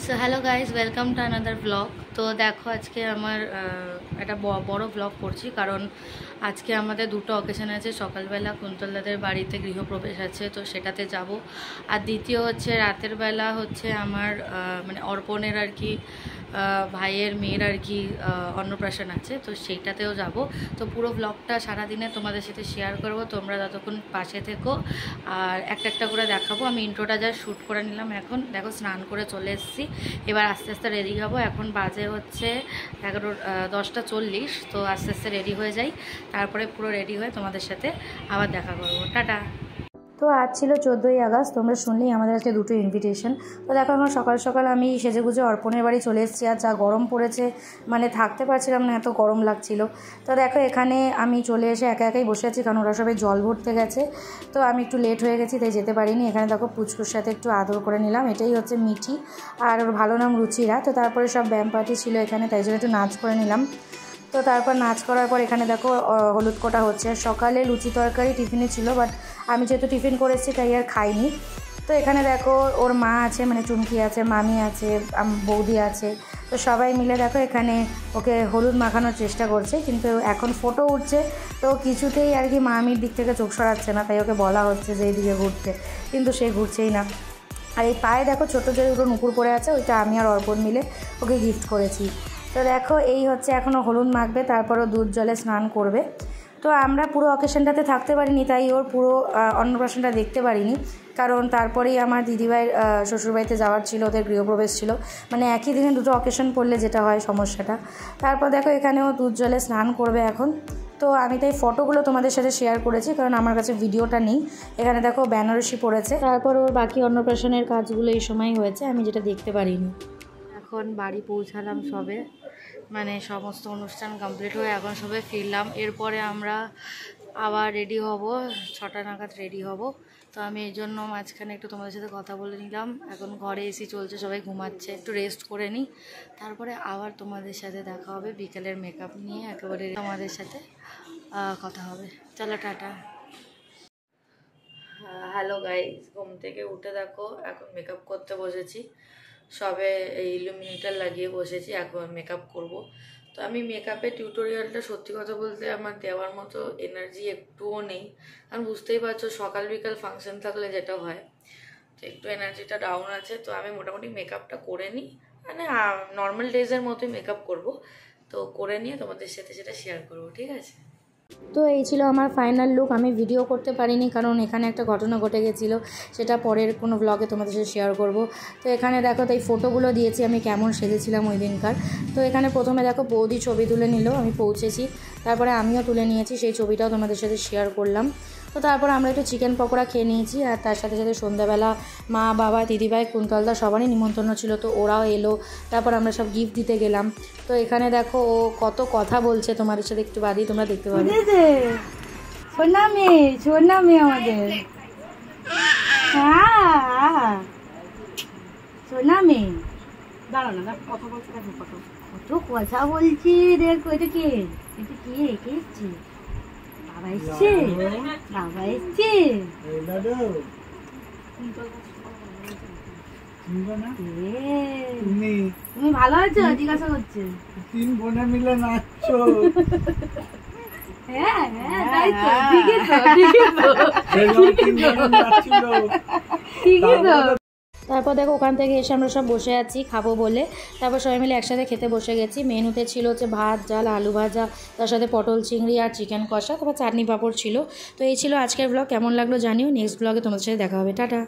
So hello guys, welcome to another blog. তো দেখো আজকে আমার একটা বড় ব্লগ করছি, কারণ আজকে আমাদের দুটো অকেশন আছে। সকালবেলা কুন্তলদাদের বাড়িতে গৃহপ্রবেশ আছে, তো সেটাতে যাব। আর দ্বিতীয় হচ্ছে রাতের বেলা হচ্ছে আমার মানে অর্পণের আর কি ভাইয়ের মেয়ের আর কি অন্নপ্রাশন আছে, তো সেইটাতেও যাব। তো পুরো ব্লগটা সারাদিনে তোমাদের সাথে শেয়ার করব, তোমরা ততক্ষণ পাশে থেকো। আর একটা একটা করে দেখাবো। আমি ইন্ট্রোটা যা শ্যুট করে নিলাম। এখন দেখো স্নান করে চলে এসেছি, এবার আস্তে আস্তে রেডি হবো। এখন বাজে হচ্ছে 10:40, তো আস্তে আস্তে রেডি হয়ে যাই, তারপরে পুরো রেডি হয়ে তোমাদের সাথে আবার দেখা করবো। টাটা। তো আজ ছিল 14ই আগস্ট, তোমরা শুনলেই আমাদের আজকে দুটো ইনভিটেশন। তো দেখো এখন সকাল সকাল আমি সেজেগুজে অর্পণের বাড়ি চলে এসেছি। আর যা গরম পড়েছে, মানে থাকতে পারছিলাম না, এত গরম লাগছিল। তো দেখো এখানে আমি চলে এসে একা একাই বসে আছি, কারণ ওরা সবাই জল ভরতে গেছে। তো আমি একটু লেট হয়ে গেছি, তাই যেতে পারিনি। এখানে দেখো পুচকুর সাথে একটু আদর করে নিলাম। এটাই হচ্ছে মিঠি, আর ওর ভালো নাম রুচিরা। তো তারপরে সব ব্যায়াম পার্টি ছিল এখানে, তাই জন্য একটু নাচ করে নিলাম। তো তারপর নাচ করার পর এখানে দেখো হলুদ কোটা হচ্ছে। সকালে লুচি তরকারি টিফিনে ছিল, বাট আমি যেহেতু টিফিন করেছি তাই আর খাইনি। তো এখানে দেখো ওর মা আছে, মানে চুমকি আছে, মামি আছে, বৌদি আছে। তো সবাই মিলে দেখো এখানে ওকে হলুদ মাখানোর চেষ্টা করছে, কিন্তু এখন ফটো উঠছে, তো কিছুতেই আর কি মামির দিক থেকে চোখ সরাচ্ছে না। তাই ওকে বলা হচ্ছে যে এইদিকে ঘুরতে, কিন্তু সে ঘুরছেই না। আর এই পায়ে দেখো ছোটো যে দুটো নুপুর পড়ে আছে, ওইটা আমি আর অর্পণ মিলে ওকে গিফট করেছি। তো দেখো এই হচ্ছে এখনও হলুদ মাখবে, তারপরও দুধ জলে স্নান করবে। তো আমরা পুরো অকেশনটাতে থাকতে পারিনি, তাই ওর পুরো অন্নপ্রাশনটা দেখতে পারিনি, কারণ তারপরেই আমার দিদিভাইয়ের শ্বশুরবাড়িতে যাওয়ার ছিল, ওদের গৃহপ্রবেশ ছিল। মানে একই দিনে দুটো অকেশন পড়লে যেটা হয় সমস্যাটা। তারপর দেখো এখানেও দুধ জলে স্নান করবে এখন। তো আমি তাই ফটোগুলো তোমাদের সাথে শেয়ার করেছি, কারণ আমার কাছে ভিডিওটা নেই। এখানে দেখো বেনারসি পড়েছে। তারপর ওর বাকি অন্নপ্রাশনের কাজগুলো এই সময় হয়েছে, আমি যেটা দেখতে পারিনি। এখন বাড়ি পৌঁছালাম সবে, মানে সমস্ত অনুষ্ঠান কমপ্লিট হয়ে এখন সবে ফিরলাম। এরপরে আমরা আবার রেডি হব, 6টা নাগাদ রেডি হব। তো আমি এই জন্য মাঝখানে একটু তোমাদের সাথে কথা বলে নিলাম। এখন ঘরে এসি চলছে, সবাই ঘুমাচ্ছে, একটু রেস্ট করে নিই, তারপরে আবার তোমাদের সাথে দেখা হবে বিকেলের মেকআপ নিয়ে। একেবারে তোমাদের সাথে কথা হবে। চলো টাটা। হ্যালো গাইস, ঘুম থেকে উঠে দেখো এখন মেকআপ করতে বসেছি। সবে এই ইলুমিনেটর লাগিয়ে বসেছি, এখন মেকআপ করব। তো আমি মেকআপের টিউটোরিয়ালটা সত্যি কথা বলতে আমার দেওয়ার মতো এনার্জি একটুও নেই, কারণ বুঝতেই পারছো সকাল বিকাল ফাংশন থাকলে যেটা হয়, তো একটু এনার্জিটা ডাউন আছে। তো আমি মোটামুটি মেকআপটা করে নিই, মানে নর্মাল ডেজের মতোই মেকআপ করব। তো করে নিয়ে তোমাদের সাথে সেটা শেয়ার করব, ঠিক আছে? তো এই ছিল আমার ফাইনাল লুক। আমি ভিডিও করতে পারিনি, কারণ এখানে একটা ঘটনা ঘটে গেছিলো, সেটা পরের কোনো ব্লগে তোমাদের সাথে শেয়ার করব। তো এখানে দেখো তাই ফটোগুলো দিয়েছি আমি কেমন সেজেছিলাম ওই দিনকার। তো এখানে প্রথমে দেখো বৌদি ছবি তুলে নিল, আমি পৌঁছেছি, তারপরে আমিও তুলে নিয়েছি, সেই ছবিটাও তোমাদের সাথে শেয়ার করলাম। তো তারপর আমরা একটু চিকেন পকোড়া খেয়ে নিয়েছি, আর তার সাথে সাথে সন্ধ্যাবেলা মা বাবা দিদিভাই কুন্তলদা সবারই নিমন্ত্রণ ছিল, তো ওরাও এলো। তারপর আমরা সব গিফট দিতে গেলাম। তো এখানে দেখো ও কত কথা বলছে, তোমাদের সাথে একটু বাদেই তোমরা দেখতে পাবে। সোনা মেয়ে আমাদের, সোনা মেয়ে, দাঁড়াও না, কথা বলছি, কত কথা বলছি। দেখো এটা কে, এটা কে এসছে? বাবা এসছে, বাবা এসছে। তুমি ভালো আছো? জিজ্ঞাসা করছে। 3 বোনে মিলে নাচছো। হ্যাঁ তাই তো, ঠিকই তো। তারপর দেখো ওখান থেকে এসে আমরা সব বসে আছি খাবো বলে, তারপর সবাই মিলে একসাথে খেতে বসে গেছি। মেনুতে ছিল হচ্ছে ভাত, ডাল, আলু ভাজা, তার সাথে পটল চিংড়ি আর চিকেন কষা, তারপর চাটনি পাঁপড় ছিল। তো এই ছিল আজকের ব্লগ। কেমন লাগলো জানিও। নেক্সট ব্লগে তোমাদের সাথে দেখা হবে। টাটা।